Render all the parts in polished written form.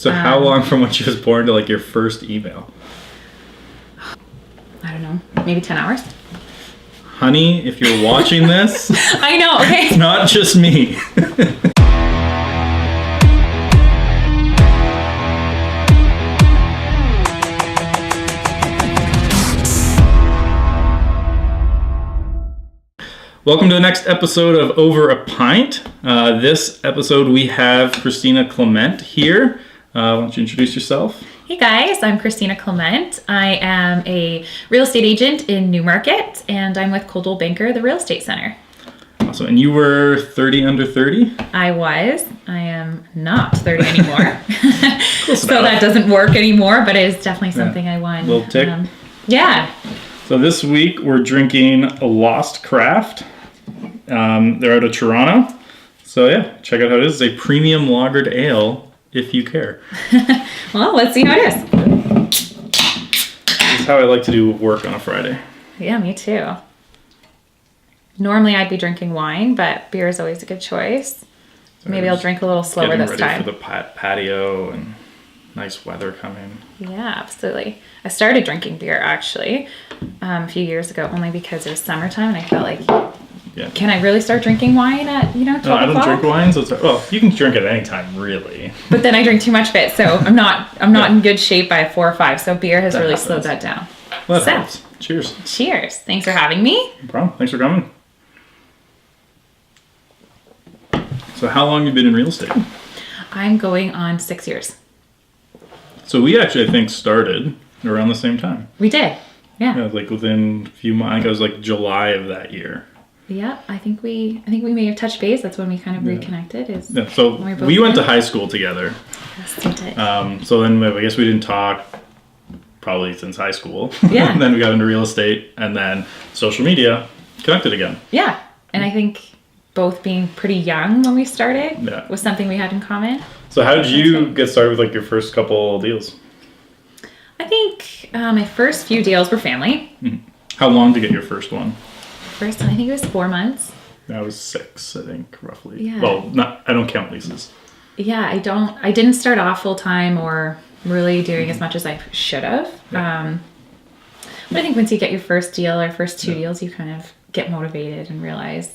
So how long from when she was born to like your first email? I don't know, maybe 10 hours. Honey, if you're watching this, I know, okay. It's not just me. Welcome to the next episode of Over a Pint. This episode we have Kristina Clement here. Why don't you introduce yourself? Hey guys, I'm Kristina Clement. I am a real estate agent in Newmarket, and I'm with Coldwell Banker, the real estate center. Awesome. And you were 30 under 30? I was. I am not 30 anymore. Close So enough. that doesn't work anymore, but it is definitely something I want. Little tick. Yeah. So this week we're drinking a Lost Craft. They're out of Toronto. So yeah, check out how it is. It's a premium lagered ale, if you care. Well, let's see how it is. This is how I like to do work on a Friday. Yeah, me too. Normally I'd be drinking wine, but beer is always a good choice. Maybe I'll drink a little slower Getting this ready time. for the patio and nice weather coming. Yeah, absolutely. I started drinking beer actually a few years ago, only because it was summertime and I felt like, can I really start drinking wine at 12 No, I don't o'clock? drink wine, so well, you can drink it any time, really. But then I drink too much of it, so I'm not in good shape by 4 or 5. So beer has really slowed that down. Well, that helps. Cheers. Cheers! Thanks for having me. No problem. Thanks for coming. So, how long have you been in real estate? I'm going on 6 years. So we actually, I think, started around the same time. We did, yeah. Like within a few months. I think it was like July of that year. Yeah, I think we may have touched base. That's when we kind of reconnected. So when we went to high school together. Yes, we did. So then I guess we didn't talk probably since high school. Yeah. And then we got into real estate, and then social media connected again. Yeah, and I think both being pretty young when we started was something we had in common. So how did you get started with like your first couple deals? I think my first few deals were family. Mm-hmm. How long to get your first one? First one, I think it was 4 months. That was 6, I think, roughly. Yeah. Well, I don't count leases. Yeah, I didn't start off full time or really doing as much as I should have. Yeah. But I think once you get your first deal or first 2 deals, you kind of get motivated and realize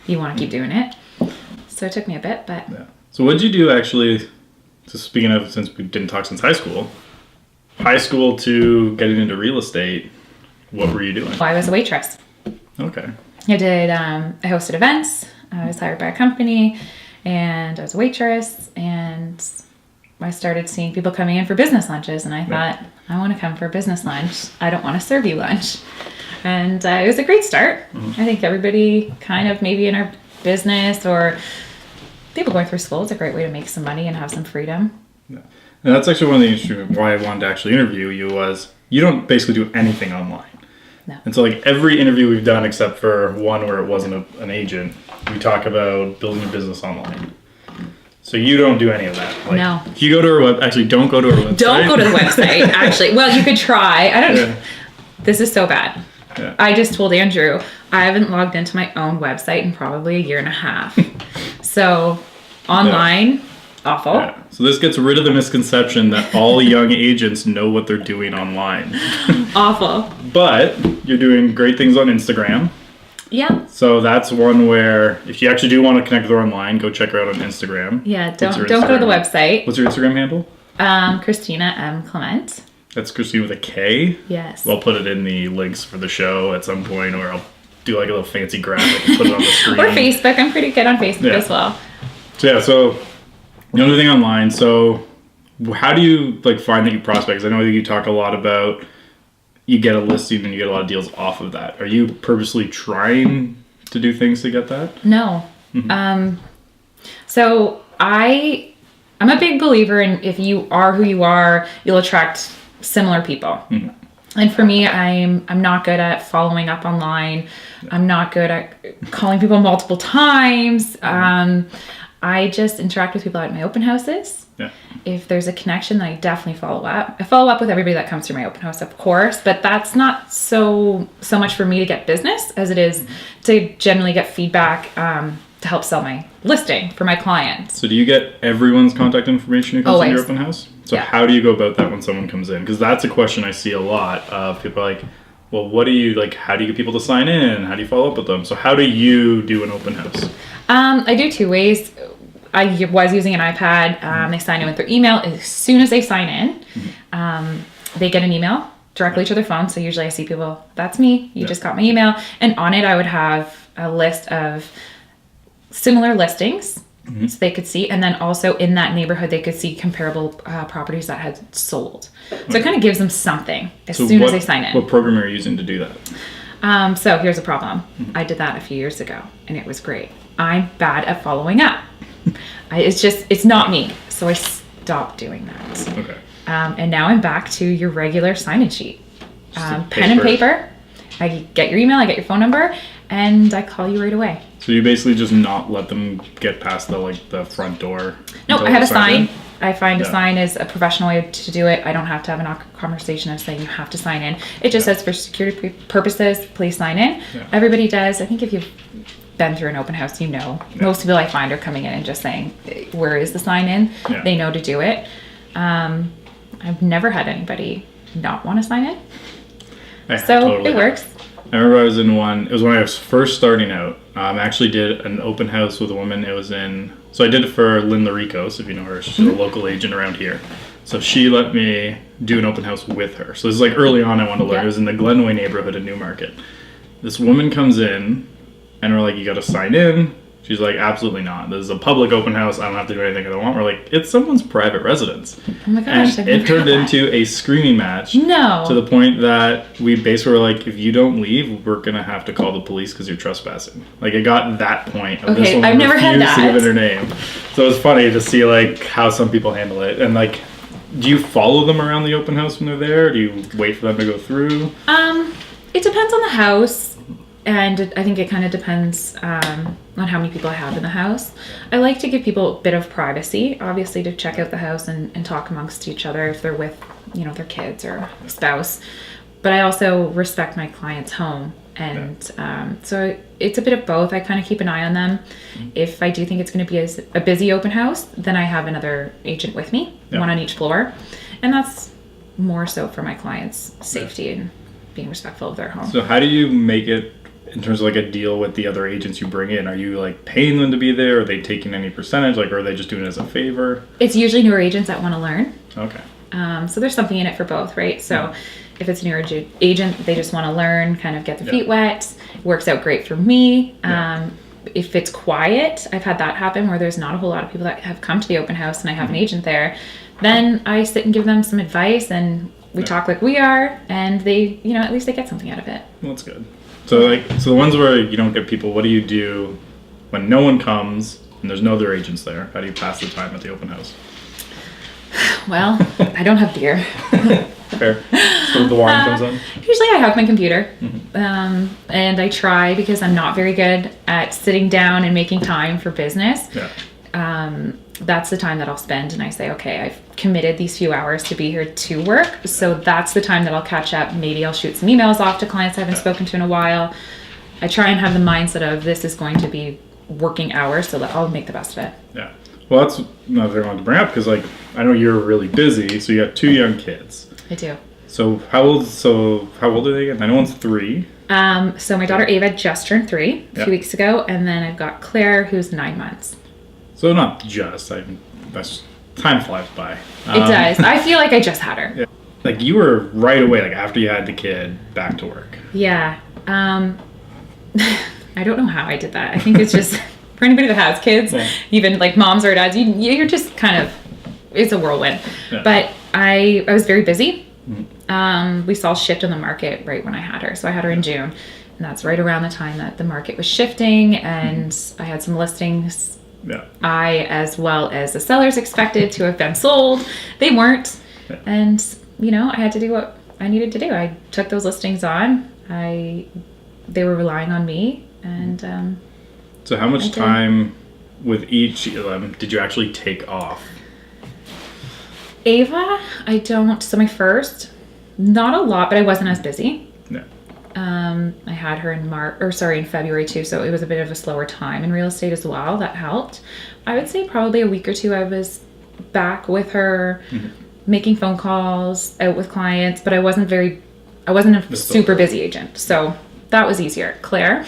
you want to keep doing it. So it took me a bit, but... Yeah. So what did you do actually, just speaking of, since we didn't talk since high school to getting into real estate, what were you doing? Well, I was a waitress. Okay. I hosted events. I was hired by a company and I was a waitress, and I started seeing people coming in for business lunches, and I thought, I want to come for a business lunch. I don't want to serve you lunch. And it was a great start. Mm-hmm. I think everybody kind of maybe in our business or people going through school is a great way to make some money and have some freedom. Yeah. And that's actually one of the interesting why I wanted to actually interview you was you don't basically do anything online. No. And so like every interview we've done except for one where it wasn't an agent, we talk about building your business online. So you don't do any of that. Like, no. If you go to our actually don't go to our website. Don't go to the website, actually. Well, you could try. I don't know. This is so bad. Yeah. I just told Andrew I haven't logged into my own website in probably a year and a half. So online, awful. Yeah. So this gets rid of the misconception that all young agents know what they're doing online. Awful. But you're doing great things on Instagram. Yeah. So that's one where if you actually do want to connect with her online, go check her out on Instagram. Yeah, don't go to the website. What's your Instagram handle? Kristina M. Clement. That's Kristina with a K? Yes. We'll put it in the links for the show at some point, or I'll do like a little fancy graphic and put it on the screen. Or Facebook. I'm pretty good on Facebook as well. So the other thing online, so how do you like find that you prospect? 'Cause I know that you talk a lot about you get a listing and you get a lot of deals off of that. Are you purposely trying to do things to get that? No. Mm-hmm. So I'm a big believer in if you are who you are, you'll attract similar people. Mm-hmm. And for me, I'm not good at following up online. I'm not good at calling people multiple times. I just interact with people at my open houses. Yeah. If there's a connection, then I definitely follow up. I follow up with everybody that comes through my open house, of course, but that's not so much for me to get business as it is to generally get feedback to help sell my listing for my clients. So do you get everyone's contact information who comes to your Always. open house? So Yeah. how do you go about that when someone comes in? Because that's a question I see a lot of people are like, well, what do you like? How do you get people to sign in? How do you follow up with them? So how do you do an open house? I do two ways. I was using an iPad. They sign in with their email. As soon as they sign in, they get an email directly to their phone. So usually I see people, that's me. You just got my email. And on it, I would have a list of similar listings so they could see. And then also in that neighborhood, they could see comparable properties that had sold. So it kind of gives them something as soon as they sign in. What program are you using to do that? So here's a problem. I did that a few years ago and it was great. I'm bad at following up. It's not me. So I stopped doing that. Okay. And now I'm back to your regular sign-in sheet. Just Pen and paper. I get your email, I get your phone number, and I call you right away. So you basically just not let them get past the front door? No, until I have a they sign sign. in? I find a sign is a professional way to do it. I don't have to have a conversation of saying you have to sign in. It just says for security purposes, please sign in. Yeah. Everybody does. I think if you've been through an open house, you know. Yeah. Most people I find are coming in and just saying, where is the sign in? Yeah. They know to do it. I've never had anybody not want to sign in. So Totally it works. I remember I was in one, it was when I was first starting out. I actually did an open house with a woman. It was so I did it for Lynn Laricos, if you know her. She's a local agent around here. So she let me do an open house with her. So this is like early on I wanted to learn. Yeah. It was in the Glenway neighborhood in Newmarket. This woman comes in and we're like, you got to sign in. She's like, absolutely not. This is a public open house. I don't have to do anything I want. We're like, it's someone's private residence. Oh my gosh. And it turned into a screaming match. No. To the point that we basically were like, if you don't leave, we're going to have to call the police because you're trespassing. Like, it got that point. Of this Okay, woman I've never had refused to that. give it her name. So it's funny to see, like, how some people handle it. And, like, do you follow them around the open house when they're there? Or do you wait for them to go through? It depends on the house. And I think it kind of depends on how many people I have in the house. I like to give people a bit of privacy, obviously, to check out the house and talk amongst each other if they're with, their kids or spouse. But I also respect my client's home. And so it's a bit of both. I kind of keep an eye on them. If I do think it's going to be a busy open house, then I have another agent with me, one on each floor. And that's more so for my client's safety and being respectful of their home. So how do you make it in terms of like a deal with the other agents you bring in? Are you like paying them to be there? Are they taking any percentage? Like, or are they just doing it as a favor? It's usually newer agents that want to learn. Okay. So there's something in it for both, right? So if it's a newer agent, they just want to learn, kind of get their feet wet. It works out great for me. If it's quiet, I've had that happen where there's not a whole lot of people that have come to the open house and I have an agent there. Then I sit and give them some advice and we talk like we are, and they, at least they get something out of it. Well, that's good. So the ones where you don't get people, what do you do when no one comes and there's no other agents there? How do you pass the time at the open house? Well, I don't have beer. Fair. So the wine comes in? Usually I have my computer, and I try because I'm not very good at sitting down and making time for business. Yeah. That's the time that I'll spend, and I say, okay, I've committed these few hours to be here to work, so that's the time that I'll catch up. Maybe I'll shoot some emails off to clients I haven't spoken to in a while. I try and have the mindset of this is going to be working hours, so that I'll make the best of it. Yeah. Well, that's another thing I wanted to bring up because, like, I know you're really busy, so you got 2 young kids. I do. So how old are they again? I know one's 3. So my daughter Ava just turned 3 a few weeks ago, and then I've got Claire, who's 9 months. So not just, that's time flies by. It does. I feel like I just had her. Yeah. Like you were right away, like after you had the kid, back to work. Yeah. I don't know how I did that. I think it's just for anybody that has kids, even like moms or dads, you're just kind of, it's a whirlwind. Yeah. But I was very busy. We saw a shift in the market right when I had her. So I had her in June, and that's right around the time that the market was shifting, and I had some listings. Yeah. I, as well as the sellers, expected to have been sold. They weren't. Yeah. And, I had to do what I needed to do. I took those listings on. They were relying on me. And so how much time with each of them did you actually take off? Ava, I don't. So my first, not a lot, but I wasn't as busy. Yeah. I had her in February too, so it was a bit of a slower time in real estate as well. That helped. I would say probably a week or two I was back with her, making phone calls, out with clients, but I wasn't a super busy agent, so that was easier. Claire,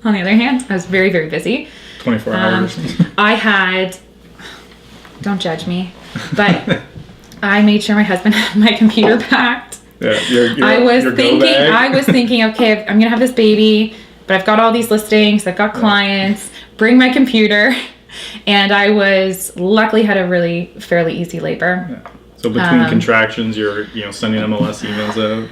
on the other hand, I was very, very busy. 24 hours. Don't judge me, but I made sure my husband had my computer packed. Yeah, I was thinking, okay, I'm gonna have this baby, but I've got all these listings, I've got clients, bring my computer, and I luckily had a really fairly easy labor. Yeah. So between contractions, you're sending MLS emails out.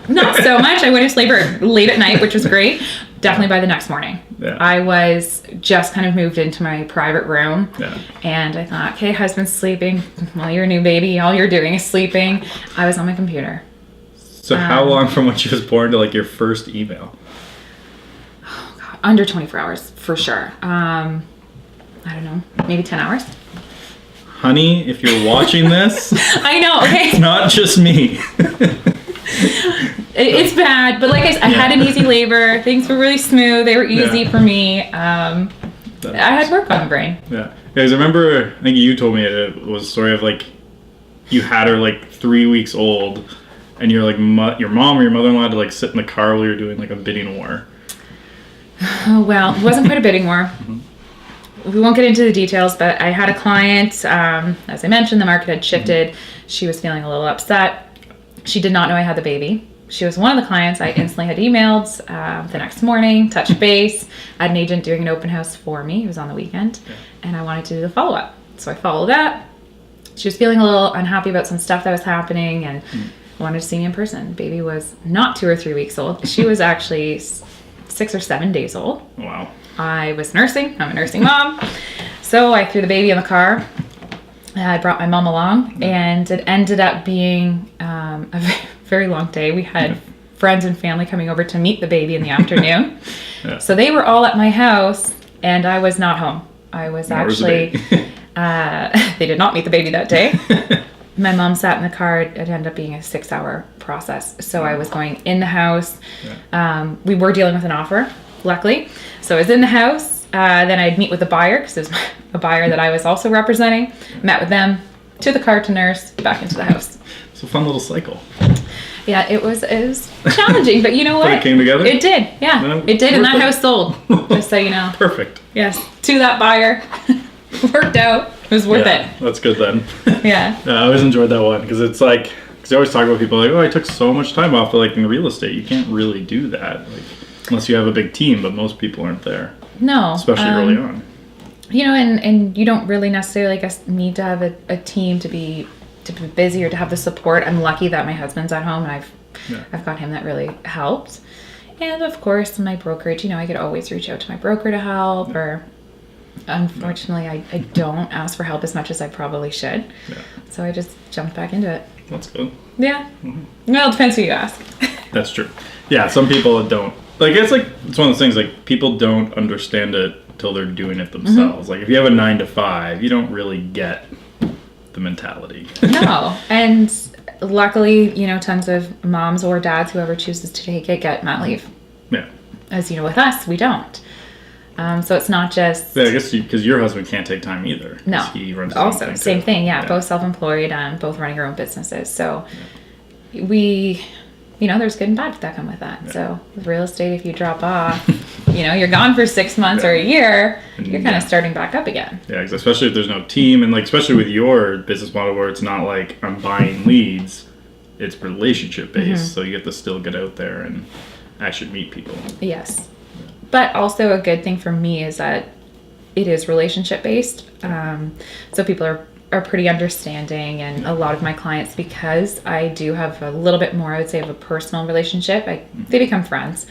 Not so much. I went into labor late at night, which was great. Definitely by the next morning. Yeah. I was just kind of moved into my private room. Yeah. And I thought, okay, husband's sleeping. Well, you're a new baby. All you're doing is sleeping. I was on my computer. So how long from when she was born to like your first email? Oh God, under 24 hours for sure. I don't know, maybe 10 hours. Honey, if you're watching this, I know, okay. It's not just me. It's bad, but like I said, I had an easy labor. Things were really smooth. They were easy for me. I had work on the brain. Yeah. Because I remember, I think you told me it was a story of like, you had her like 3 weeks old, and you're like, your mom or your mother-in-law had to like sit in the car while you were doing like a bidding war. Oh, well, it wasn't quite a bidding war. We won't get into the details, but I had a client, as I mentioned, the market had shifted. She was feeling a little upset. She did not know I had the baby. She was one of the clients I instantly had emailed the next morning, touched base. I had an agent doing an open house for me. It was on the weekend, and I wanted to do the follow-up. So I followed up. She was feeling a little unhappy about some stuff that was happening and wanted to see me in person. Baby was not 2 or 3 weeks old. She was actually 6 or 7 days old. Wow. I was nursing. I'm a nursing mom. So I threw the baby in the car. I brought my mom along, and it ended up being a very long day. We had friends and family coming over to meet the baby in the afternoon. So they were all at my house, and I was not home. I was actually... they did not meet the baby that day. My mom sat in the car. It ended up being a 6-hour process. So I was going in the house. We were dealing with an offer, luckily. So I was in the house. Then I'd meet with the buyer, because there's a buyer that I was also representing. Met with them, to the car to nurse, back into the house. It's a fun little cycle. Yeah, it was challenging, but you know what? But it came together? It did, yeah. No, it did, and that house sold, just so you know. Perfect. Yes, to that buyer. Worked out. It was worth it. That's good then. Yeah. I always enjoyed that one, because it's like, because I always talk about people like, oh, I took so much time off, but like in real estate, you can't really do that, like unless you have a big team, but most people aren't there. No. Especially early on. You know, and you don't really necessarily, I guess, need to have a team to be busy or to have the support. I'm lucky that my husband's at home, and I've got him. That really helped. And of course, my brokerage, I could always reach out to my broker to help, or unfortunately, I don't ask for help as much as I probably should. Yeah. So I just jumped back into it. That's good. Yeah. Well, it depends who you ask. That's true. Yeah, some people don't. Like, it's one of those things, like, people don't understand it until they're doing it themselves. Like, if you have a 9 to 5, you don't really get the mentality. No. And luckily, tons of moms or dads, whoever chooses to take it, get mat leave. Yeah. As you know, with us, we don't. So it's not just... Yeah, I guess because your husband can't take time either. No. He runs his also, own thing same too. thing, yeah. Both self-employed and both running our own businesses. So we... there's good and bad that come with that. Yeah. So with real estate, if you drop off, you're gone for 6 months or a year, you're kind of starting back up again. Yeah, especially if there's no team, and especially with your business model where it's not like I'm buying leads, it's relationship based. So you get to still get out there and actually meet people. Yes. But also a good thing for me is that it is relationship based. So people are pretty understanding, and a lot of my clients, because I do have a little bit more, I would say, of a personal relationship, they become friends.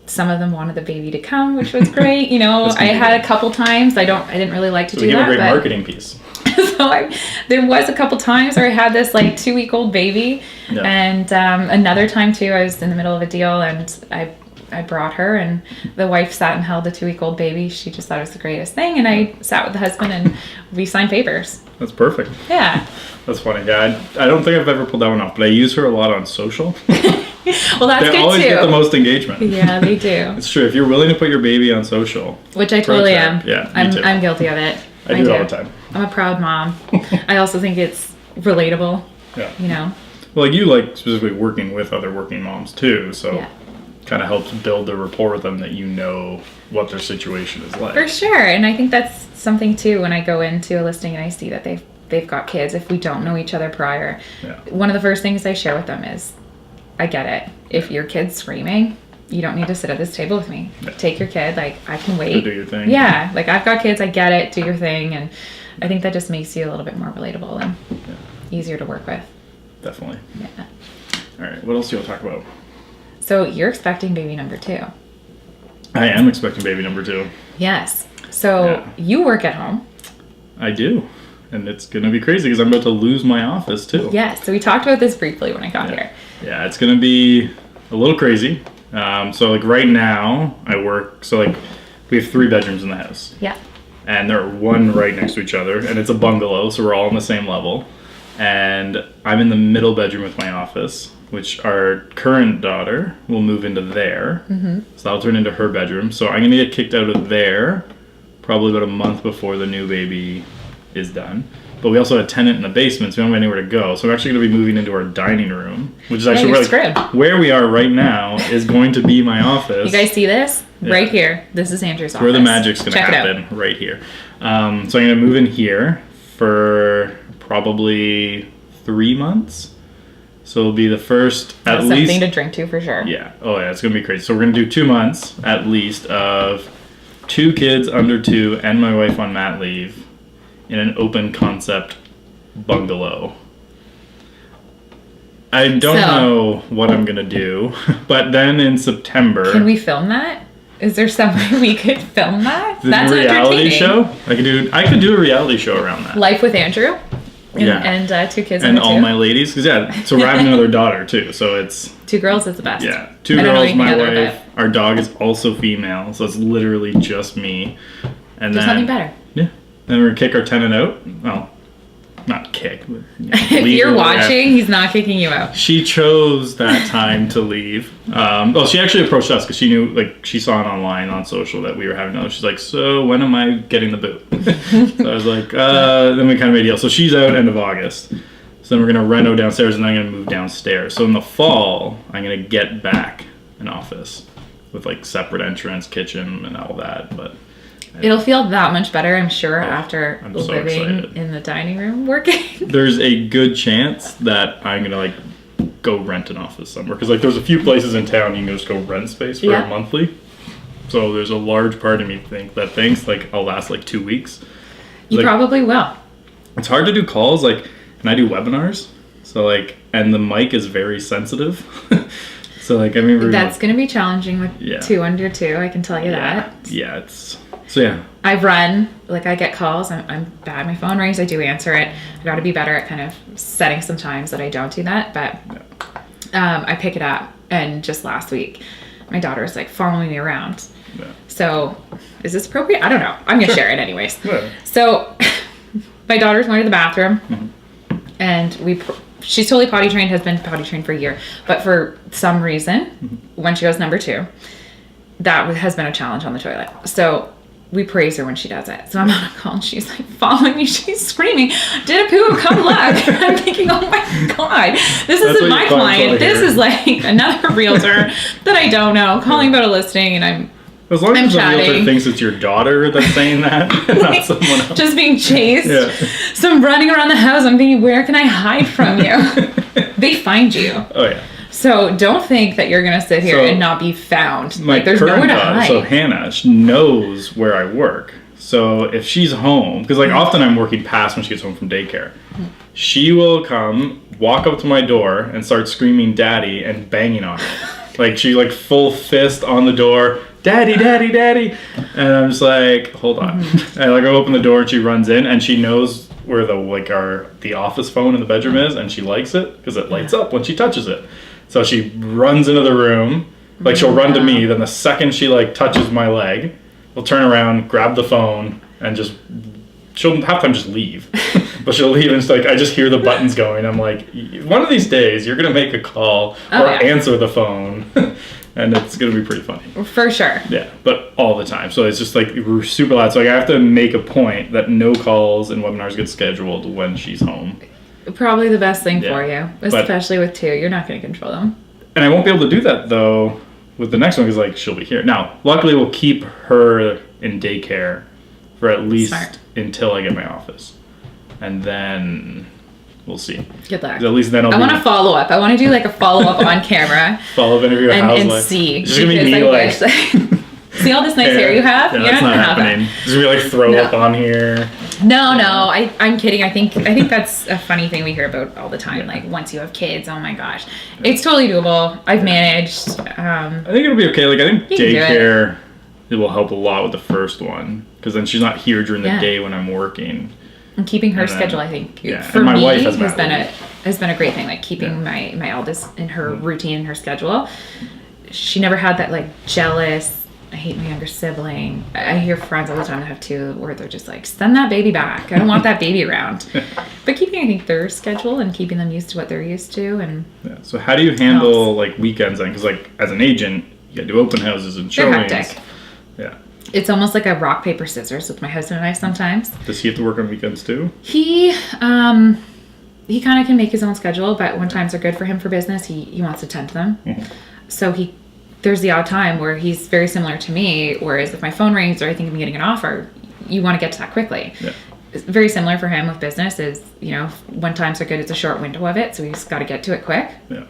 Some of them wanted the baby to come, which was great. I had a couple times. I didn't really like to do that. So you have a great marketing piece. So there was a couple times where I had this 2-week-old baby, and another time too, I was in the middle of a deal, and I brought her, and the wife sat and held the 2-week-old baby. She just thought it was the greatest thing, and I sat with the husband and we signed papers. That's perfect. Yeah. That's funny. Yeah, I don't think I've ever pulled that one off, but I use her a lot on social. Well, that's They good always too. get the most engagement. Yeah, they do. It's true. If you're willing to put your baby on social, Which I totally tip. am. Yeah, me too. I'm guilty of it. I do it all the time. I'm a proud mom. I also think it's relatable. Yeah. You know. Well, like you like specifically working with other working moms too, so Yeah. kind of helps build the rapport with them that you know what their situation is like. For sure, and I think that's something too. When I go into a listing and I see that they've got kids, if we don't know each other prior, Yeah. one of the first things I share with them is, I get it. If your kid's screaming, you don't need to sit at this table with me. Yeah. Take your kid. Like, I can wait. Do your thing. Yeah, like I've got kids. I get it. Do your thing, and I think that just makes you a little bit more relatable and easier to work with. Definitely. Yeah. All right. What else do you want to talk about? So you're expecting baby number 2. I am expecting baby number 2. Yes. So you work at home. I do. And it's going to be crazy because I'm about to lose my office too. Yes. So we talked about this briefly when I got here. Yeah, it's going to be a little crazy. So like right now I work, so like we have 3 bedrooms in the house. Yeah. And they're one right next to each other. And it's a bungalow, so we're all on the same level. And I'm in the middle bedroom with my office, which our current daughter will move into there. Mm-hmm. So that'll turn into her bedroom. So I'm going to get kicked out of there probably about a month before the new baby is done. But we also have a tenant in the basement, so we don't have anywhere to go. So we're actually going to be moving into our dining room, which is actually where we are right now is going to be my office. You guys see this? Yeah. Right here. This is Andrew's office. Where the magic's going to happen, right here. So I'm going to move in here for probably 3 months. So it'll be the first at least something to drink to for sure. Yeah. Oh yeah, it's gonna be crazy. So we're gonna do 2 months at least of 2 kids under 2 and my wife on mat leave in an open concept bungalow. I don't know what I'm gonna do, but then in September. Can we film that? Is there some way we could film that? That's reality show. I could do a reality show around that. Life with Andrew. And 2 kids and all my ladies, because so we're having another daughter too, so it's 2 girls is the best. Yeah, 2 girls, my wife, our dog is also female, so it's literally just me. And there's nothing better. Yeah, then we're gonna kick our tenant out. Well, not kick. But, if you're watching, he's not kicking you out. She chose that time to leave. Well, she actually approached us because she knew, like, she saw it online on social that we were having another. She's like, so when am I getting the boot? So I was like, then we kind of made a deal. So she's out end of August. So then we're going to reno downstairs and then I'm going to move downstairs. So in the fall, I'm going to get back an office with like separate entrance, kitchen and all that. But it'll feel that much better, I'm sure, after living so in the dining room working. There's a good chance that I'm going to like go rent an office somewhere. Because like there's a few places in town you can just go rent space for a monthly. So there's a large part of me that thinks like I'll last like 2 weeks. You probably will. It's hard to do calls, like, and I do webinars. So like, and the mic is very sensitive. So like, I remember that's going to be challenging with 2 under 2. I can tell you that. Yeah, it's so yeah. I've run, like I get calls. I'm bad. My phone rings. I do answer it. I got to be better at kind of setting some times that I don't do that. But I pick it up. And just last week, my daughter was like following me around. Yeah. So is this appropriate? I don't know. I'm going to share it anyways. Yeah. So my daughter's going to the bathroom and she's totally potty trained, has been potty trained for a year. But for some reason, when she goes number 2, that has been a challenge on the toilet. So we praise her when she does it. So I'm on a call and she's like following me. She's screaming, did a poo, come look. I'm thinking, oh my God, this isn't my client. This is like another realtor that I don't know calling about a listing and I'm as long as the realtor thinks it's your daughter that's saying that, not someone else. Just being chased. Yeah. So I'm running around the house. I'm thinking, where can I hide from you? They find you. Oh, yeah. So don't think that you're going to sit here and not be found. Like, there's nowhere to hide. So Hannah, she knows where I work. So if she's home, because like often I'm working past when she gets home from daycare, she will come, walk up to my door and start screaming daddy and banging on it. Like she like full fist on the door. Daddy, daddy, daddy. And I'm just like, hold on. And like I open the door and she runs in and she knows where the office phone in the bedroom is and she likes it because it lights up when she touches it. So she runs into the room, like she'll run to me, then the second she like touches my leg, we'll turn around, grab the phone and she'll half the time just leave. But she'll leave and it's like, I just hear the buttons going. I'm like, one of these days you're going to make a call or answer the phone. And it's going to be pretty funny. For sure. Yeah, but all the time. So it's just like, we're super loud. So like, I have to make a point that no calls and webinars get scheduled when she's home. Probably the best thing for you, especially with 2. You're not going to control them. And I won't be able to do that, though, with the next one, because, like, she'll be here. Now, luckily, we'll keep her in daycare for at least until I get my office. And then we'll see. Good luck. At least then I want to follow up. I want to do, like, a follow-up on camera. Follow-up interview of how's and life. See. It's just going to be me, like... See all this nice hair you have? Yeah, that's not happening. There's going to be, like, throw up on here. No, I'm kidding. I think that's a funny thing we hear about all the time. Like, once you have kids, oh my gosh. It's totally doable. I've managed. I think it'll be okay. Like, I think daycare, it will help a lot with the first one. Because then she's not here during the day when I'm working. And keeping her schedule, I think, for my me, wife has been a great thing. Like, keeping my eldest in her routine and her schedule. She never had that, like, jealous... I hate my younger sibling. I hear friends all the time that have 2 where they're just like, send that baby back. I don't want that baby around. But keeping, I think, their schedule and keeping them used to what they're used to. And so how do you handle like weekends then? Because like as an agent, you got to do open houses and showings. They're hectic. Yeah. It's almost like a rock, paper, scissors with my husband and I sometimes. Does he have to work on weekends too? He kind of can make his own schedule, but when times are good for him for business, he wants to tend to them. Mm-hmm. So there's the odd time where he's very similar to me, whereas if my phone rings or I think I'm getting an offer, you want to get to that quickly. Yeah. It's very similar for him with business is, when times are good, it's a short window of it, so he's got to get to it quick. Yeah.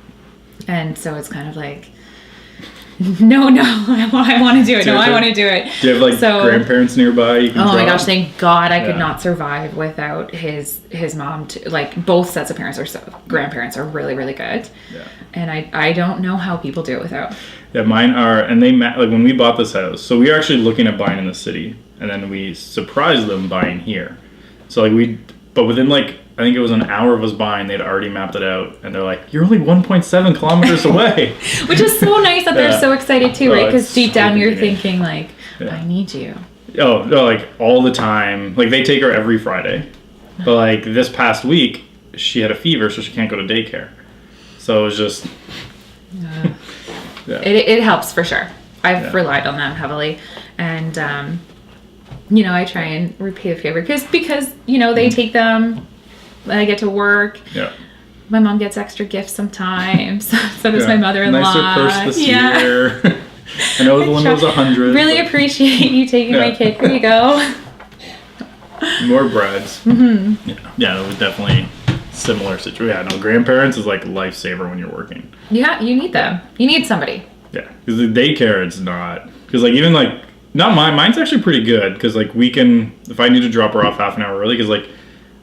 And so it's kind of like, no, I want to do it. I want to do it. Do you have grandparents nearby? You can my gosh, thank God I could not survive without his mom. Like both sets of grandparents are really, really good. Yeah. And I don't know how people do it without. Yeah, mine are, and they like when we bought this house. So we were actually looking at buying in the city, and then we surprised them buying here. So but within I think it was an hour of us buying, they'd already mapped it out, and they're like, "You're only 1.7 kilometers away," which is so nice that they're so excited too, right? Because deep down you're thinking I need you. Oh, no, like all the time. Like they take her every Friday, but like this past week she had a fever, so she can't go to daycare. So it was just. It helps for sure. I've relied on them heavily, and I try and repay the favor because they take them. I get to work. Yeah. My mom gets extra gifts sometimes. So does my mother-in-law. Nicer purse this year. I know the limit was 100. Really appreciate you taking my kid. Here you go. More breads. Mm-hmm. Yeah, it was definitely similar situation. Yeah, no, grandparents is like a lifesaver when you're working. Yeah, you need them. You need somebody. Yeah, because the daycare, it's not. Because even not mine. Mine's actually pretty good because we can, if I need to drop her off half an hour early, because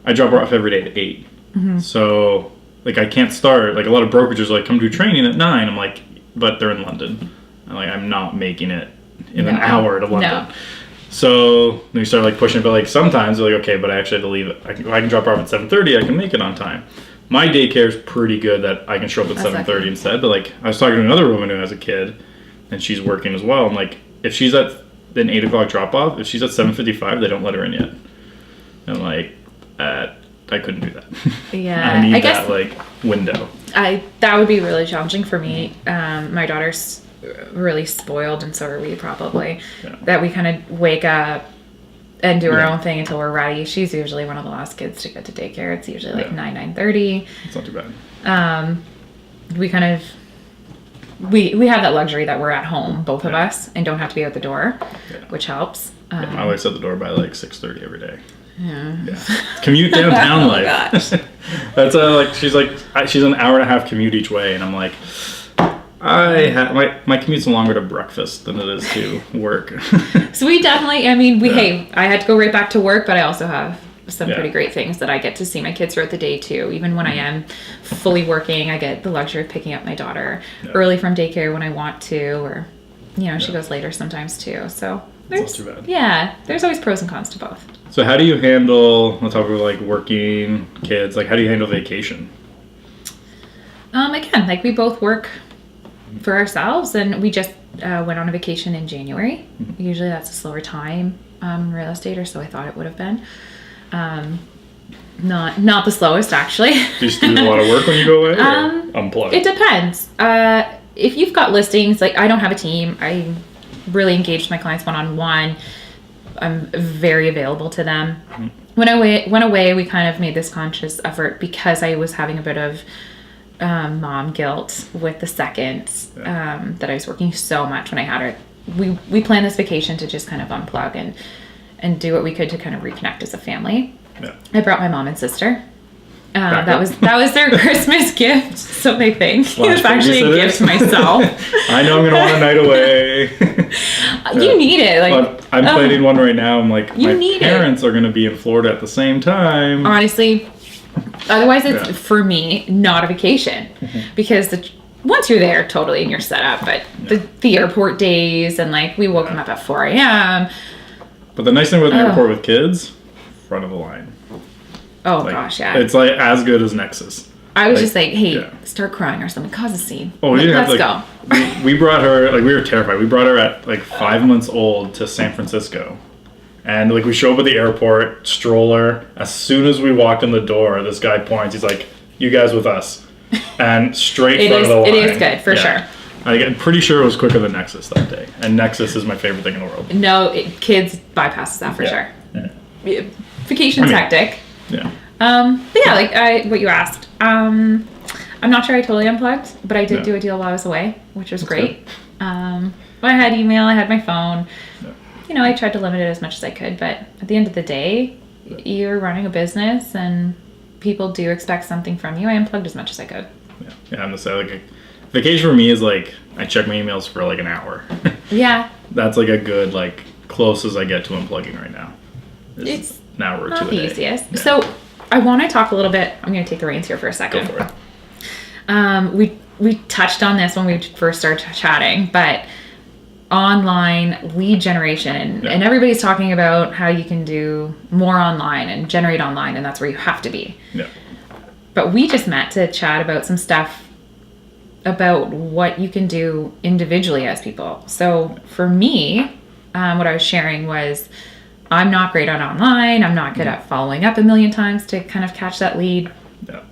I drop her off every day at 8. Mm-hmm. So I can't start. A lot of brokerages are come do training at 9. I'm like, but they're in London. I'm not making it in an hour to London. No. So then we start pushing it, but sometimes they're okay, but I actually have to leave it. I can drop her off at 7:30. I can make it on time. My daycare is pretty good that I can show up at 7:30 instead. But I was talking to another woman who has a kid, and she's working as well. I'm if she's at an 8 o'clock drop off, if she's at 7:55, they don't let her in yet. And I couldn't do that. Yeah, I need that window. That would be really challenging for me. My daughter's really spoiled, and so are we probably. Yeah. That we kind of wake up and do our own thing until we're ready. She's usually one of the last kids to get to daycare. It's usually 9:30. It's not too bad. We kind of we have that luxury that we're at home, both of us, and don't have to be out the door, which helps. My wife's at the door by 6:30 every day. Yeah. Commute downtown life. Gosh. That's she's an hour and a half commute each way, and I'm my commute's longer to breakfast than it is to work. So we definitely, I had to go right back to work, but I also have some pretty great things that I get to see my kids throughout the day too. Even when I am fully working, I get the luxury of picking up my daughter early from daycare when I want to, or she goes later sometimes too. So that's not too bad. Yeah, there's always pros and cons to both. So how do you handle, on top of working, kids, how do you handle vacation? Again, we both work for ourselves, and we just went on a vacation in January. Mm-hmm. Usually that's a slower time in real estate, or so I thought it would have been. Not the slowest, actually. Do you just do a lot of work when you go away, or unplug? It depends. If you've got listings, like I don't have a team, I really engage with my clients one-on-one. I'm very available to them. Mm-hmm. When I went away, we kind of made this conscious effort because I was having a bit of mom guilt with the second that I was working so much when I had her. We planned this vacation to just kind of unplug and do what we could to kind of reconnect as a family. Yeah. I brought my mom and sister. That was their Christmas gift, so they think. It was actually a gift to myself. I know I'm gonna want a night away. You need it. Like, but I'm planning one right now. I'm like, my parents are gonna be in Florida at the same time. Honestly, otherwise it's for me not a vacation because once you're there, totally, and you're set up. But the airport days and like we woke them up at 4 a.m. But the nice thing with the airport with kids, front of the line. Oh gosh, yeah. It's like as good as Nexus. I was just like, hey, start crying or something, cause a scene. Oh, we didn't let's have go. We brought her, like we were terrified. We brought her at like 5 months old to San Francisco. And like we show up at the airport, stroller. As soon as we walked in the door, this guy points, he's like, you guys with us. And straight front of the line. It is good, for sure. I'm pretty sure it was quicker than Nexus that day. And Nexus is my favorite thing in the world. No, kids bypasses that for sure. Yeah. Vacation's hectic. Yeah. But yeah, like what you asked. I'm not sure I totally unplugged, but I did do a deal while I was away, which was great. I had email, I had my phone. Yeah. You know, I tried to limit it as much as I could, but at the end of the day, you're running a business and people do expect something from you. I unplugged as much as I could. Yeah, I'm gonna say like vacation for me is like I check my emails for like an hour. Yeah. That's like a good like close as I get to unplugging right now. It's an hour or not two a the day. easiest. Yeah. So I want to talk a little bit. I'm going to take the reins here for a second. Go for it. We touched on this when we first started chatting, but online lead generation and everybody's talking about how you can do more online and generate online, and that's where you have to be. Yeah. But we just met to chat about some stuff about what you can do individually as people. So for me, what I was sharing was I'm not great on online. I'm not good at following up a million times to kind of catch that lead. Yeah.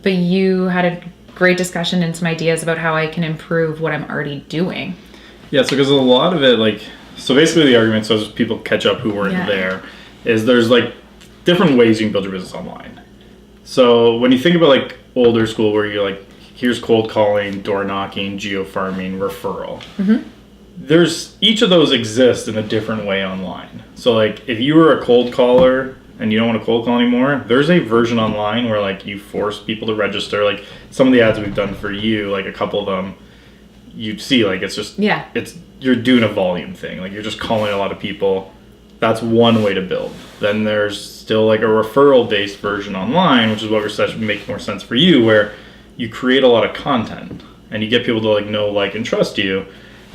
But you had a great discussion and some ideas about how I can improve what I'm already doing. Yeah, so because a lot of it, like, so basically the argument, so as people catch up who weren't there, is there's like different ways you can build your business online. So when you think about like older school where you're like, here's cold calling, door knocking, geo farming, referral. Mm-hmm. There's each of those exist in a different way online. So like if you were a cold caller and you don't want to cold call anymore, there's a version online where like you force people to register. Like some of the ads we've done for you, like a couple of them, you'd see like it's just it's you're doing a volume thing. Like you're just calling a lot of people. That's one way to build. Then there's still like a referral based version online, which is what we're making more sense for you, where you create a lot of content and you get people to like know, like, and trust you.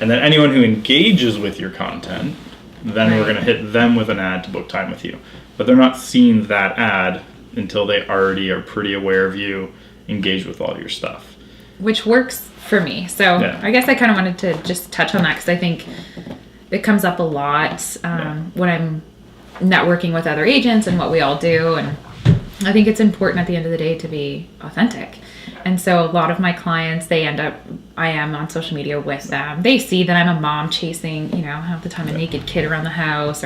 And then anyone who engages with your content, then we're going to hit them with an ad to book time with you. But they're not seeing that ad until they already are pretty aware of you, engaged with all your stuff. Which works for me. So I guess I kind of wanted to just touch on that because I think it comes up a lot when I'm networking with other agents and what we all do. And I think it's important at the end of the day to be authentic. And so a lot of my clients, I am on social media with them. They see that I'm a mom chasing, half the time a naked kid around the house,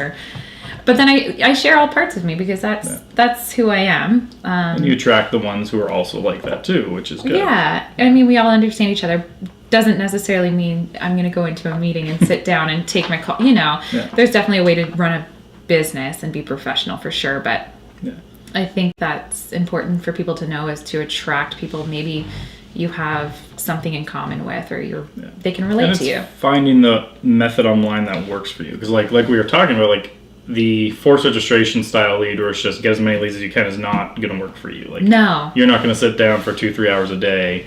but then I share all parts of me because that's who I am. And you attract the ones who are also like that too, which is good. Yeah. I mean, we all understand each other. Doesn't necessarily mean I'm going to go into a meeting and sit down and take my call. There's definitely a way to run a business and be professional for sure. But I think that's important for people to know, is to attract people maybe you have something in common with, or they can relate to you. Finding the method online that works for you, because like we were talking about, like the forced registration style lead, where it's just get as many leads as you can, is not going to work for you. Like no, you're not going to sit down for 2-3 hours a day,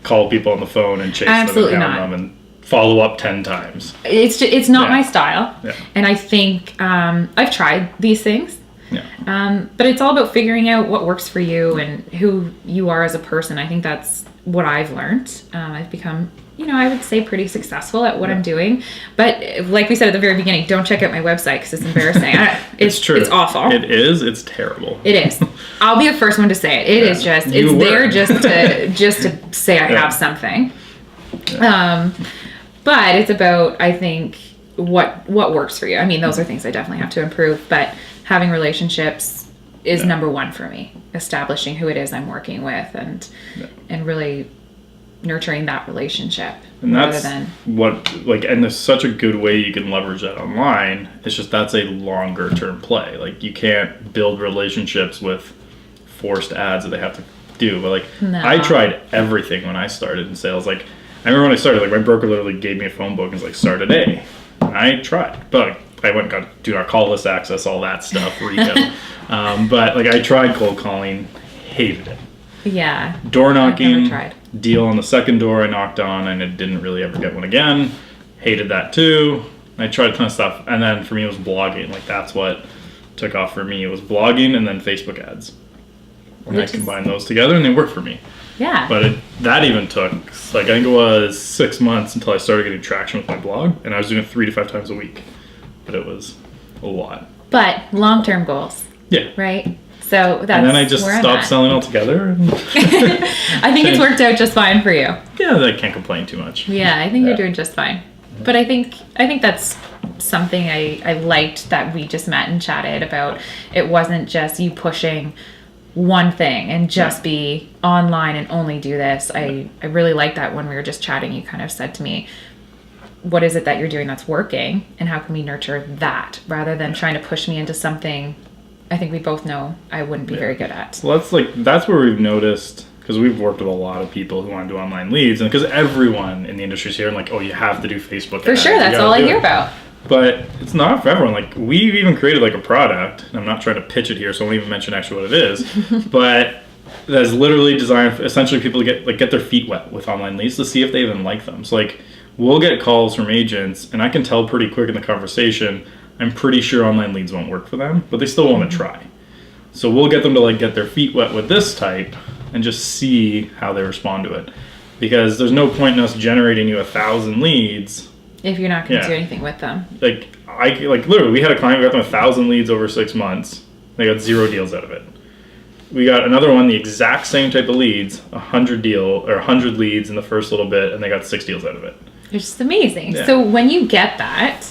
call people on the phone and chase them and follow up 10 times. It's not my style, and I think I've tried these things. Yeah. But it's all about figuring out what works for you and who you are as a person. I think that's what I've learned. I've become, I would say pretty successful at what I'm doing. But like we said at the very beginning, don't check out my website because it's embarrassing. It's true. It's awful. It is. It's terrible. It is. I'll be the first one to say it. It is just, it's there just to say I have something. Yeah. But it's about, I think, what works for you. I mean, those are things I definitely have to improve, but having relationships is number one for me. Establishing who it is I'm working with and really nurturing that relationship. And that's and there's such a good way you can leverage that online. It's just that's a longer term play. Like, you can't build relationships with forced ads that they have to do. But I tried everything when I started in sales. Like, I remember when I started, my broker literally gave me a phone book and was like, start today. And I tried, but I went and got do not call list access, all that stuff, retail. But I tried cold calling, hated it. Yeah. Door knocking, deal on the second door I knocked on, and it didn't really ever get one again. Hated that too. I tried a ton of stuff, and then for me it was blogging. That's what took off for me. It was blogging and then Facebook ads. And I combined those together, and they worked for me. Yeah. But that even took, I think it was 6 months until I started getting traction with my blog, and I was doing it 3 to 5 times a week. But it was a lot. But long-term goals. Yeah. Right? So that's and then I just stopped selling altogether. I think it's worked out just fine for you. Yeah, I can't complain too much. Yeah, I think you're doing just fine. But I think that's something I liked that we just met and chatted about. It wasn't just you pushing one thing and just be online and only do this. I really liked that when we were just chatting, you kind of said to me, what is it that you're doing that's working and how can we nurture that rather than trying to push me into something I think we both know I wouldn't be very good at. Well, that's where we've noticed, because we've worked with a lot of people who want to do online leads, and because everyone in the industry is here and you have to do Facebook for ads. Sure, that's all I hear about. But it's not for everyone. We've even created a product, and I'm not trying to pitch it here, so I won't even mention actually what it is, but that's literally designed for essentially people to get their feet wet with online leads to see if they even like them. So we'll get calls from agents, and I can tell pretty quick in the conversation, I'm pretty sure online leads won't work for them, but they still want to try. So we'll get them to get their feet wet with this type and just see how they respond to it. Because there's no point in us generating you 1,000 leads if you're not going to do anything with them. Literally, we had a client, we got them 1,000 leads over 6 months. They got 0 deals out of it. We got another one, the exact same type of leads, 100 leads in the first little bit, and they got 6 deals out of it. It's just amazing. Yeah. So when you get that,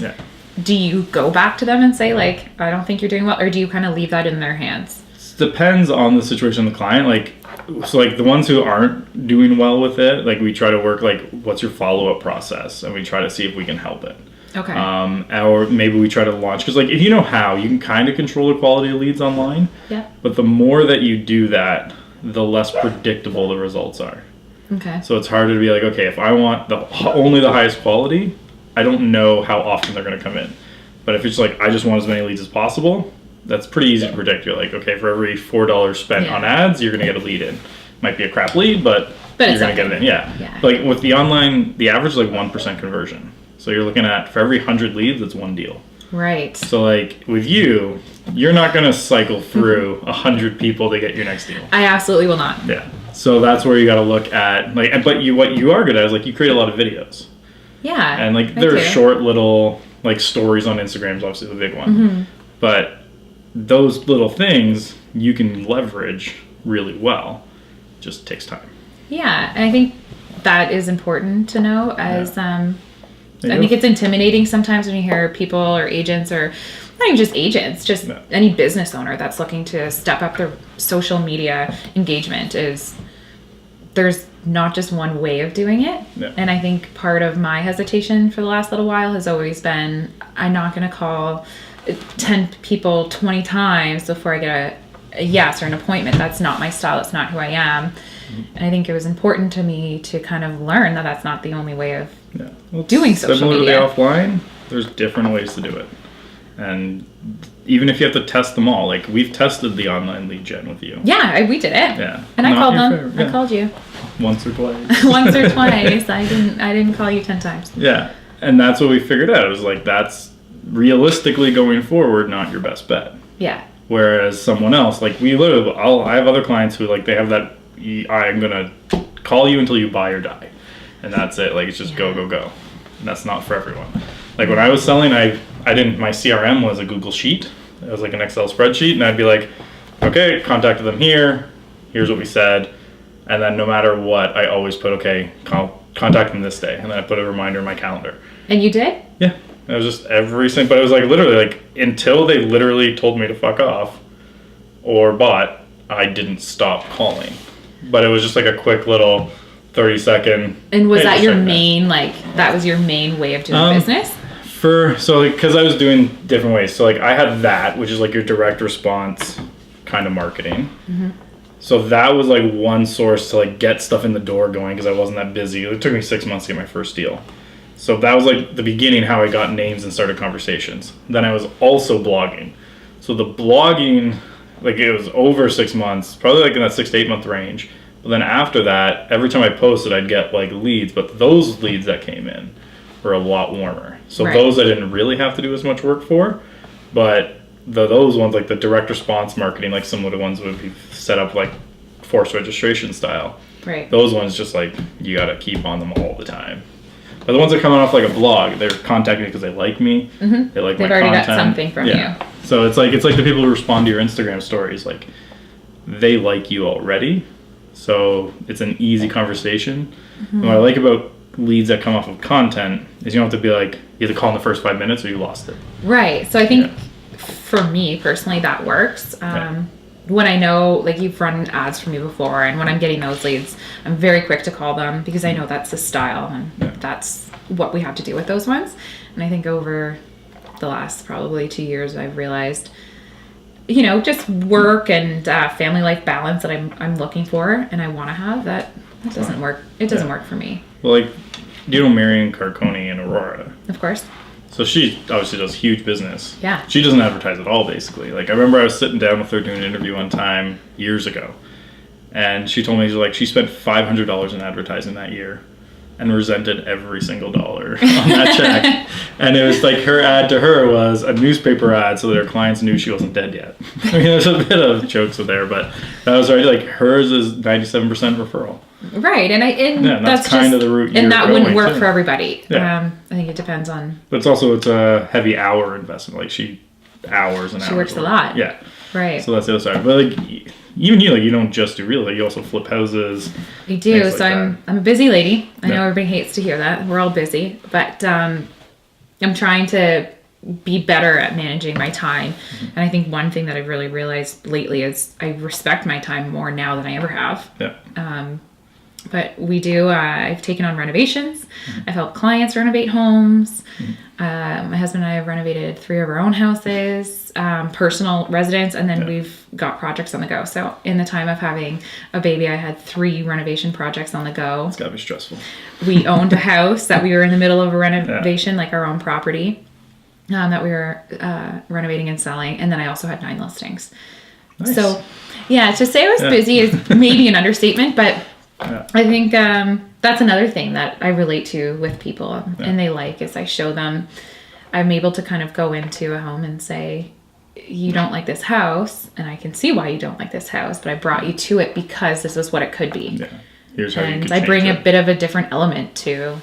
do you go back to them and say, I don't think you're doing well, or do you kind of leave that in their hands? It depends on the situation of the client. The ones who aren't doing well with it, we try to work, what's your follow-up process? And we try to see if we can help it. Okay. Or maybe we try to launch, because if you know how, you can kind of control the quality of leads online. Yeah. But the more that you do that, the less predictable the results are. Okay. So it's harder to be okay, if I want only the highest quality, I don't know how often they're going to come in. But if it's I just want as many leads as possible, that's pretty easy to predict. You're okay, for every $4 spent on ads, you're going to get a lead in. Might be a crap lead, but you're going to get it in. Yeah. With the online, the average is 1% conversion. So you're looking at, for every 100 leads, it's 1 deal. Right. So with you're not going to cycle through 100 people to get your next deal. I absolutely will not. Yeah. So that's where you got to look at, but what you are good at is you create a lot of videos. Yeah. And they're short little stories on Instagram is obviously the big one. Mm-hmm. But those little things you can leverage really well. Just takes time. Yeah, and I think that is important to know as I think it's intimidating sometimes when you hear people or agents, or not even just agents, just any business owner that's looking to step up their social media engagement, is there's not just one way of doing it. Yeah. And I think part of my hesitation for the last little while has always been, I'm not going to call 10 people 20 times before I get a yes or an appointment. That's not my style. That's not who I am. Mm-hmm. And I think it was important to me to kind of learn that that's not the only way of doing social media. Similar to the offline, there's different ways to do it. And even if you have to test them all, we've tested the online lead gen with you. Yeah, we did it. Yeah. And I called them. Yeah. I called you. Once or twice. Once or twice. I didn't call you 10 times. Yeah. And that's what we figured out. It was that's realistically going forward not your best bet. Yeah. Whereas someone else, we literally, I have other clients who they have that, I'm gonna call you until you buy or die. And that's it. Like, it's just go. And that's not for everyone. Like, when I was selling, my CRM was a Google Sheet. It was like an Excel spreadsheet. And I'd be like, okay, contacted them here. Here's what we said. And then no matter what, I always put, okay, contact them this day. And then I put a reminder in my calendar. And you did? Yeah. It was just but it was like literally like until they literally told me to fuck off or bought, I didn't stop calling. But it was just like a quick little 30-second. And was that your main, like, that was your main way of doing business? Because I was doing different ways. So like I had that, which is like your direct response kind of marketing. Mm-hmm. So that was like one source to like get stuff in the door going because I wasn't that busy. It took me 6 months to get my first deal. So that was like the beginning how I got names and started conversations. Then I was also blogging. So the blogging, like it was over 6 months, probably like in that 6 to 8 month range. But then after that, every time I posted, I'd get like leads. But those leads that came in were a lot warmer. So those I didn't really have to do as much work for. But those ones, like the direct response marketing, like some of the ones would be set up like forced registration style. Right. Those ones just like, you got to keep on them all the time. But the ones that are coming off like a blog, they're contacting me because they like me. Mm-hmm. They like my content. They've already got something from you. So it's like the people who respond to your Instagram stories, like they like you already. So it's an easy conversation. Mm-hmm. And what I like about leads that come off of content is you don't have to be like, you have to call in the first 5 minutes or you lost it. Right. So I think for me personally, that works. When I know, like you've run ads for me before, and when I'm getting those leads, I'm very quick to call them because I know that's the style and that's what we have to do with those ones. And I think over the last probably 2 years, I've realized, you know, just work and family life balance that I'm looking for and I want to have, that doesn't work. It doesn't work for me. Well, like, you know, Marion Carconi and Aurora. Of course. So she obviously does huge business. Yeah. She doesn't advertise at all, basically. Like, I remember I was sitting down with her doing an interview one time years ago. And she told me, she spent $500 in advertising that year and resented every single dollar on that check. And it was like her ad to her was a newspaper ad so that her clients knew she wasn't dead yet. I mean, there's a bit of jokes in there, but that was already like hers is 97% referral. Right, and that's kind of the route. And that wouldn't work for everybody. Yeah. I think it depends on. But it's a heavy hour investment. Like hours and hours. She works a lot. Yeah. Right. So that's the other side. But like even you, like you don't just do real estate. You also flip houses. I do. Like so I'm a busy lady. I know everybody hates to hear that. We're all busy, but I'm trying to be better at managing my time. Mm-hmm. And I think one thing that I've really realized lately is I respect my time more now than I ever have. Yeah. But we do, I've taken on renovations. Mm-hmm. I've helped clients renovate homes. Mm-hmm. My husband and I have renovated 3 of our own houses, personal residence, and then we've got projects on the go. So in the time of having a baby, I had 3 renovation projects on the go. It's gotta be stressful. We owned a house that we were in the middle of a renovation, like our own property, that we were renovating and selling. And then I also had 9 listings. Nice. So yeah, to say I was busy is maybe an understatement, but I think that's another thing that I relate to with people and they like is I show them, I'm able to kind of go into a home and say, you don't like this house and I can see why you don't like this house, but I brought you to it because this is what it could be. Yeah. Here's how you can I bring a bit of a different element to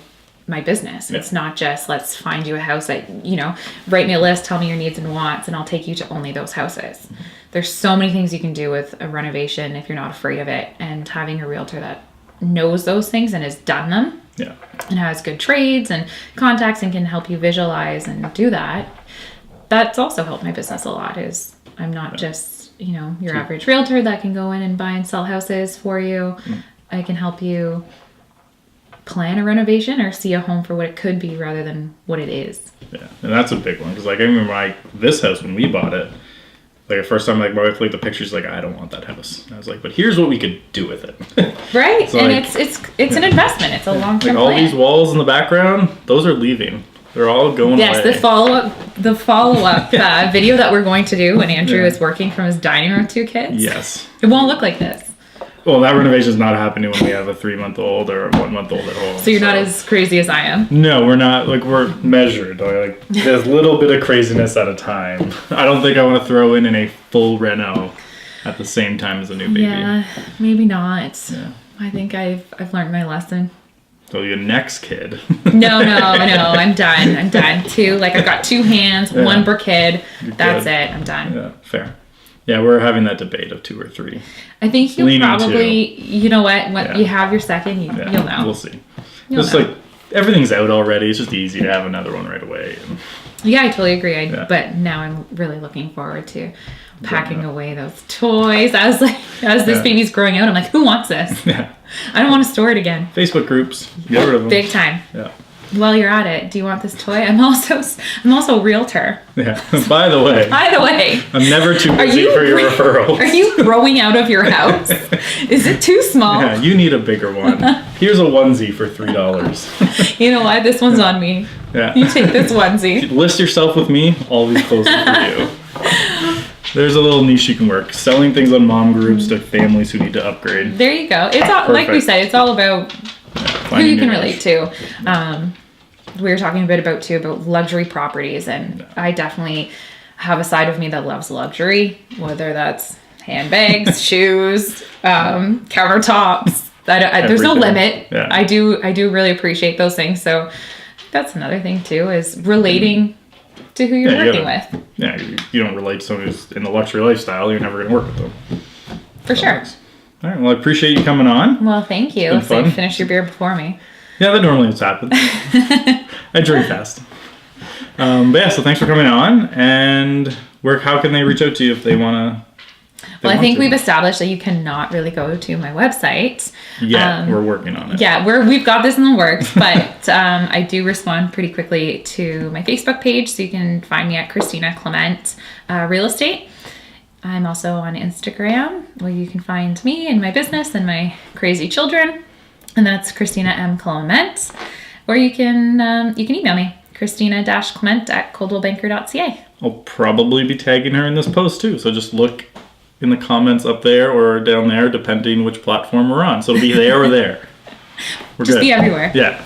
my business. Yeah. It's not just let's find you a house that, you know, write me a list, tell me your needs and wants, and I'll take you to only those houses. Mm-hmm. There's so many things you can do with a renovation if you're not afraid of it, and having a realtor that knows those things and has done them and has good trades and contacts and can help you visualize and do that. That's also helped my business a lot. Is I'm not just, you know, your average realtor that can go in and buy and sell houses for you. I can help you plan a renovation or see a home for what it could be rather than what it is. Yeah, and that's a big one because like I remember this house when we bought it. Like the first time, like my wife looked at the pictures, like I don't want that house. And I was like, but here's what we could do with it. Right, so and like, it's an investment. It's a long-term all plan. These walls in the background, those are leaving. They're all going away. Yes, the follow up video that we're going to do when Andrew is working from his dining room with 2 kids. Yes, it won't look like this. Well, that renovation is not happening when we have a 3-month-old or a 1-month-old at home. So you're not as crazy as I am? No, we're not. Like, we're measured. Like, there's a little bit of craziness at a time. I don't think I want to throw in a full reno at the same time as a new baby. Yeah, maybe not. Yeah. I think I've learned my lesson. So your next kid. No, I'm done. Two, like I've got 2 hands, 1 per kid. That's it. I'm done. Yeah, fair. Yeah, we're having that debate of 2 or 3. I think you'll probably, you know what, when you have your second, you'll know. We'll see. It's like everything's out already. It's just easy to have another one right away. Yeah, I totally agree. But now I'm really looking forward to packing away those toys. As this baby's growing out, I'm like, who wants this? Yeah. I don't want to store it again. Facebook groups, get rid of them. Big time. Yeah. While you're at it, do you want this toy? I'm also a realtor. Yeah. By the way, I'm never too busy for your referrals. Are you growing out of your house? Is it too small? Yeah, you need a bigger one. Here's a onesie for $3. You know what? This one's on me. Yeah. You take this onesie. List yourself with me. All these clothes are for you. There's a little niche you can work. Selling things on mom groups to families who need to upgrade. There you go. It's all, like we said, it's all about who you can relate to. We were talking a bit about luxury properties, and I definitely have a side of me that loves luxury, whether that's handbags, shoes, countertops. There's no limit. Yeah. I do really appreciate those things. So that's another thing too, is relating to who you're working with. Yeah, you don't relate to someone who's in the luxury lifestyle, you're never going to work with them. For sure. All right, well, I appreciate you coming on. Well, thank you. So you finished your beer before me. Yeah, that normally has happened. I drink fast. But yeah, so thanks for coming on. And how can they reach out to you if they want to? Well, I think we've established that you cannot really go to my website. Yeah, we're working on it. Yeah, we've got this in the works, but I do respond pretty quickly to my Facebook page, so you can find me at Kristina Clement Real Estate. I'm also on Instagram, where you can find me and my business and my crazy children, and that's Kristina M. Clement. Or you can email me, Kristina-Clement@coldwellbanker.ca. I'll probably be tagging her in this post too, so just look in the comments up there or down there, depending which platform we're on. So it'll be there or there. Just be everywhere. Yeah.